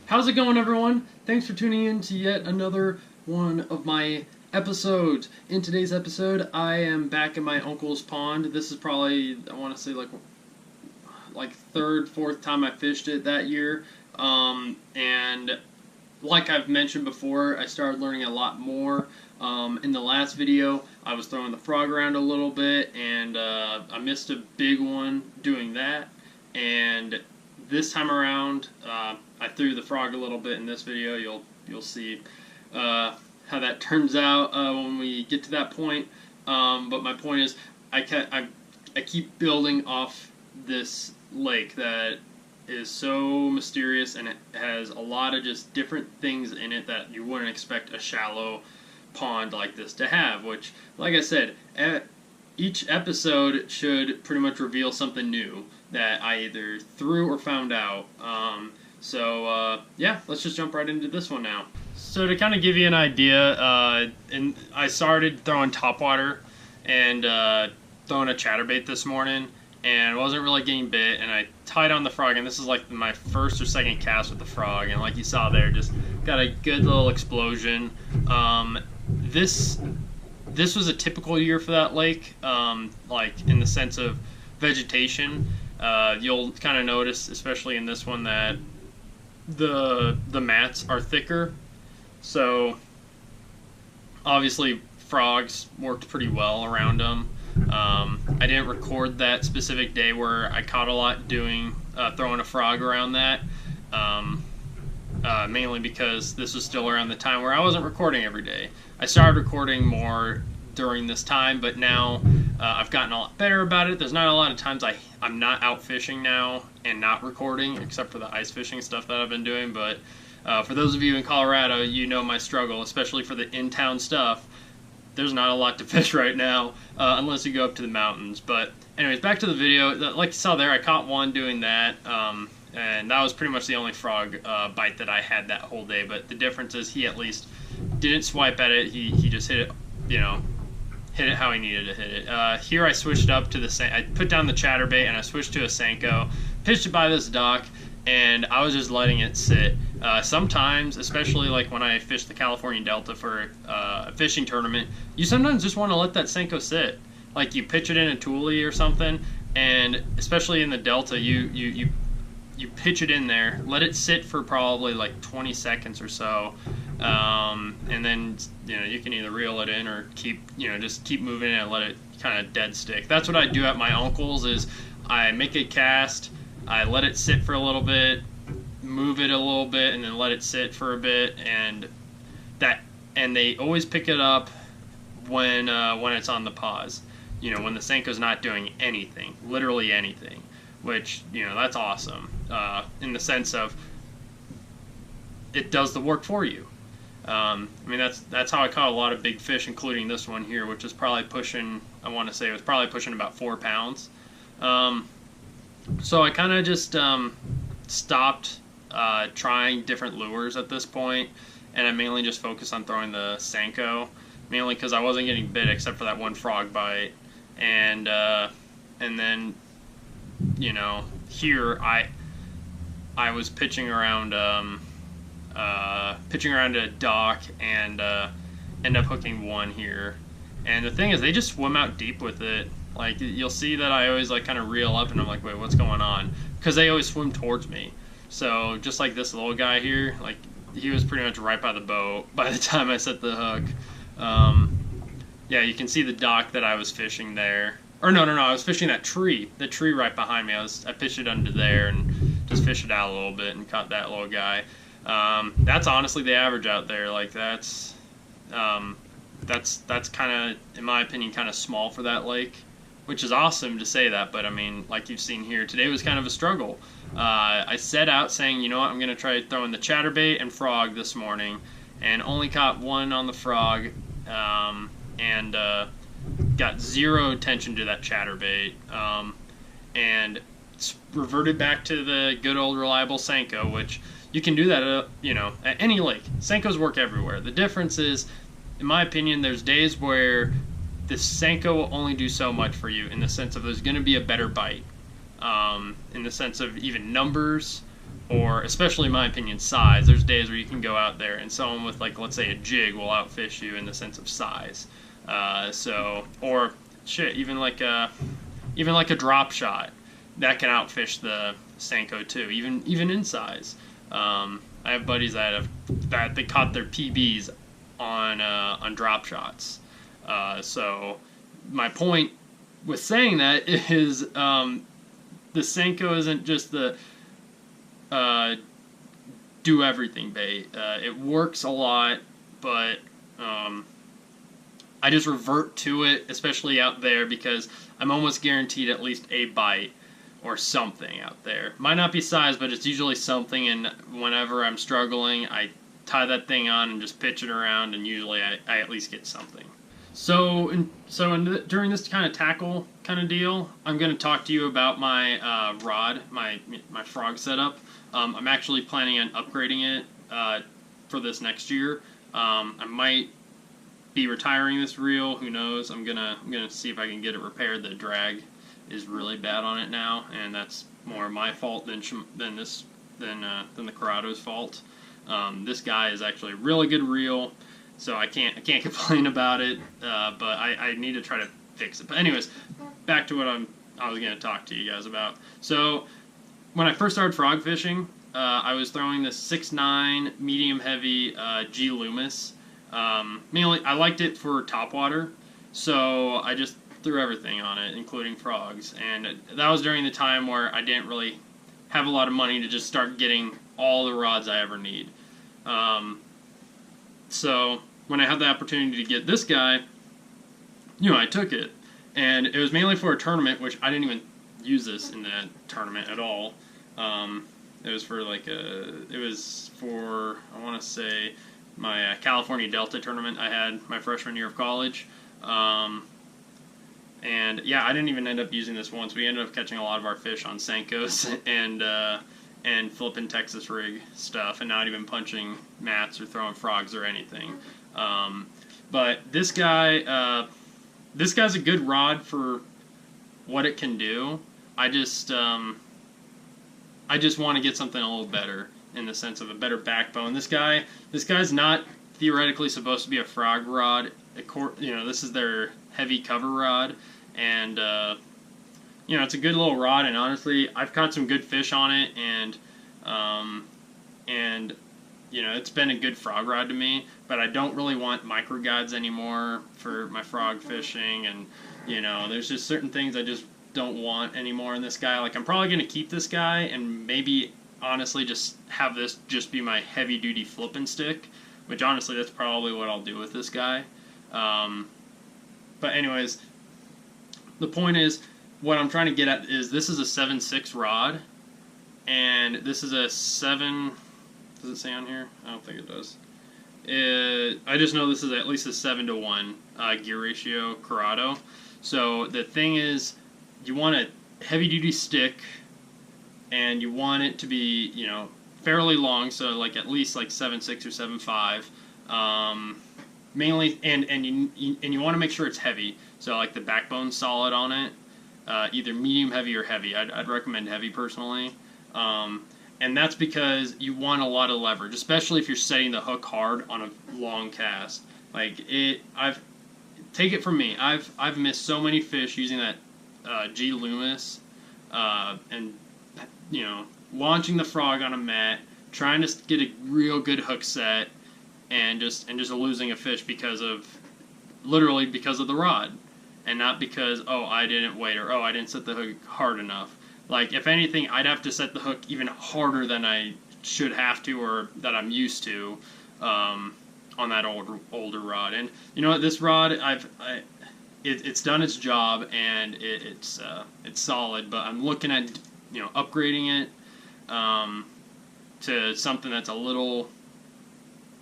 How's it going, everyone? Thanks for tuning in to yet another one of my episodes. In today's episode, I am back in my uncle's pond. This is probably, I want to say, like third, fourth time I fished it that year. And like I've mentioned before, I started learning a lot more. In the last video, I was throwing the frog around a little bit, and I missed a big one doing that. And this time around, I threw the frog a little bit in this video. You'll see how that turns out when we get to that point. But my point is, I keep building off this lake that is so mysterious, and it has a lot of just different things in it that you wouldn't expect a shallow pond like this to have. Which, like I said, each episode should pretty much reveal something new that I either threw or found out. Yeah, let's just jump right into this one now. So to kind of give you an idea, and I started throwing topwater and throwing a chatterbait this morning, and wasn't really getting bit, and I tied on the frog, and this is like my first or second cast with the frog, and like you saw there, just got a good little explosion. This was a typical year for that lake, like in the sense of vegetation. You'll kind of notice, especially in this one, that the mats are thicker, so obviously frogs worked pretty well around them. I didn't record that specific day where I caught a lot throwing a frog around that, mainly because this was still around the time where I wasn't recording every day. I started recording more during this time, but now I've gotten a lot better about it. There's not a lot of times I'm not out fishing now and not recording, except for the ice fishing stuff that I've been doing. But for those of you in Colorado, you know my struggle, especially for the in-town stuff. There's not a lot to fish right now, unless you go up to the mountains. But anyways, back to the video. Like you saw there, I caught one doing that, and that was pretty much the only frog bite that I had that whole day. But the difference is he at least didn't swipe at it. He just hit it, hit it how he needed to hit it. Here I switched up to I put down the chatterbait and I switched to a Senko, pitched it by this dock, and I was just letting it sit. Sometimes, especially like when I fish the California Delta for a fishing tournament, you sometimes just want to let that Senko sit. Like you pitch it in a tule or something, and especially in the Delta, you pitch it in there, let it sit for probably like 20 seconds or so, and then you can either reel it in or just keep moving it and let it kind of dead stick. That's what I do at my uncle's. Is I make a cast, I let it sit for a little bit, move it a little bit, and then let it sit for a bit, and they always pick it up when it's on the pause. When the Senko's not doing anything, literally anything, which that's awesome. In the sense of it does the work for you. That's how I caught a lot of big fish, including this one here, which is probably pushing. I want to say it was probably pushing about 4 pounds. So I kind of just stopped trying different lures at this point, and I mainly just focused on throwing the Senko, mainly because I wasn't getting bit except for that one frog bite, and then here I was pitching around a dock and end up hooking one here. And the thing is, they just swim out deep with it. Like you'll see that I always kind of reel up and I'm like, wait, what's going on? Because they always swim towards me. So just like this little guy here, like he was pretty much right by the boat by the time I set the hook. Yeah, you can see the dock that I was fishing there. Or no, I was fishing that tree. The tree right behind me. I pitched it under there and just fished it out a little bit and caught that little guy. That's honestly the average out there. Like that's kind of, in my opinion, kind of small for that lake, which is awesome to say that. But I mean, like you've seen here, today was kind of a struggle. I set out saying, you know what, I'm going to try throwing the chatterbait and frog this morning, and only caught one on the frog, and got zero attention to that chatterbait, and reverted back to the good old reliable Senko, which you can do that at any lake. Senkos work everywhere. The difference is, in my opinion, there's days where the Senko will only do so much for you, in the sense of there's going to be a better bite, in the sense of even numbers, or especially in my opinion size. There's days where you can go out there and someone with, like, let's say a jig will outfish you in the sense of size. Or shit, even like a drop shot that can outfish the Senko too, even in size. I have buddies that they caught their PBs on drop shots. So my point with saying that is the Senko isn't just the do everything bait. It works a lot, but I just revert to it, especially out there, because I'm almost guaranteed at least a bite or something out there. Might not be size, but it's usually something, and whenever I'm struggling, I tie that thing on and just pitch it around, and usually I at least get something. During this kind of tackle kind of deal, I'm going to talk to you about my rod, my frog setup. I'm actually planning on upgrading it for this next year. I might be retiring this reel. Who knows? I'm gonna see if I can get it repaired. The drag is really bad on it now, and that's more my fault than the Curado's fault. This guy is actually a really good reel, so I can't complain about it. But I need to try to fix it. But anyways, back to what I was gonna talk to you guys about. So when I first started frog fishing, I was throwing this 6'9" medium heavy G Loomis. Mainly, I liked it for topwater, so I just threw everything on it, including frogs. And that was during the time where I didn't really have a lot of money to just start getting all the rods I ever need. So when I had the opportunity to get this guy, I took it. And it was mainly for a tournament, which I didn't even use this in that tournament at all. It was for, I want to say, my California Delta tournament I had my freshman year of college. And yeah, I didn't even end up using this once. We ended up catching a lot of our fish on Senkos and flipping Texas rig stuff, and not even punching mats or throwing frogs or anything. But this guy's a good rod for what it can do. I just want to get something a little better, in the sense of a better backbone. This guy's not theoretically supposed to be a frog rod. This is their heavy cover rod, and it's a good little rod. And honestly, I've caught some good fish on it, and it's been a good frog rod to me. But I don't really want micro guides anymore for my frog fishing, and there's just certain things I just don't want anymore in this guy. Like, I'm probably going to keep this guy and maybe honestly just have this just be my heavy duty flipping stick, which honestly that's probably what I'll do with this guy. But anyways, the point is, what I'm trying to get at is, this is a 7.6 rod, and this is a 7, does it say on here? I don't think it does. I just know this is at least a 7-to-1 gear ratio Curado. So the thing is, you want a heavy duty stick, and you want it to be, fairly long, so like at least like 7.6 or 7.5. Mainly, and you want to make sure it's heavy, so like the backbone's solid on it, either medium heavy or heavy. I'd recommend heavy personally, and that's because you want a lot of leverage, especially if you're setting the hook hard on a long cast. Take it from me, I've missed so many fish using that G Loomis, and launching the frog on a mat, trying to get a real good hook set, and just losing a fish literally because of the rod, and not because, I didn't wait, or I didn't set the hook hard enough. Like, if anything, I'd have to set the hook even harder than I should have to, or that I'm used to, on that older rod. And you know what, this rod, it's done its job, and it's solid. But I'm looking at upgrading it to something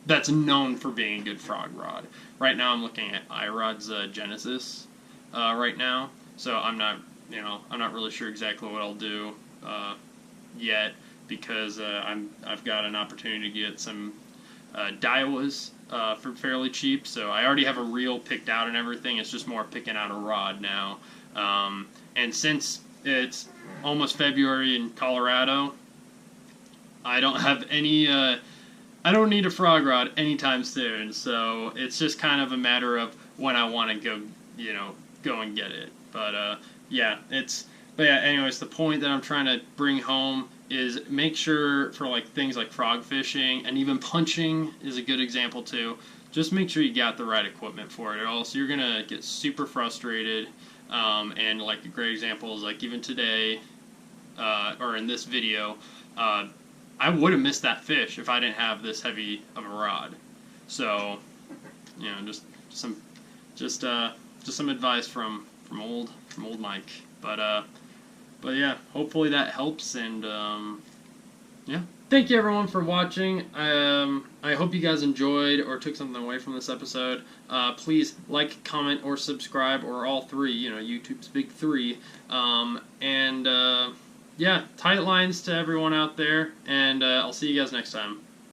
that's known for being a good frog rod. Right now, I'm looking at iRod's Genesis right now, so I'm not really sure exactly what I'll do yet, because I've got an opportunity to get some Daiwas for fairly cheap. So I already have a reel picked out and everything. It's just more picking out a rod now. And since it's almost February in Colorado, I don't have any. I don't need a frog rod anytime soon, so it's just kind of a matter of when I want to go, go and get it. But yeah, But yeah, anyways, the point that I'm trying to bring home is make sure for like things like frog fishing and even punching is a good example too. Just make sure you got the right equipment for it, or else you're gonna get super frustrated. And like a great example is like even today, or in this video, I would have missed that fish if I didn't have this heavy of a rod. So, just some advice from old Mike. But yeah, hopefully that helps, and yeah. Thank you everyone for watching. I hope you guys enjoyed or took something away from this episode. Please like, comment, or subscribe, or all three. YouTube's big three. Yeah, tight lines to everyone out there, and I'll see you guys next time.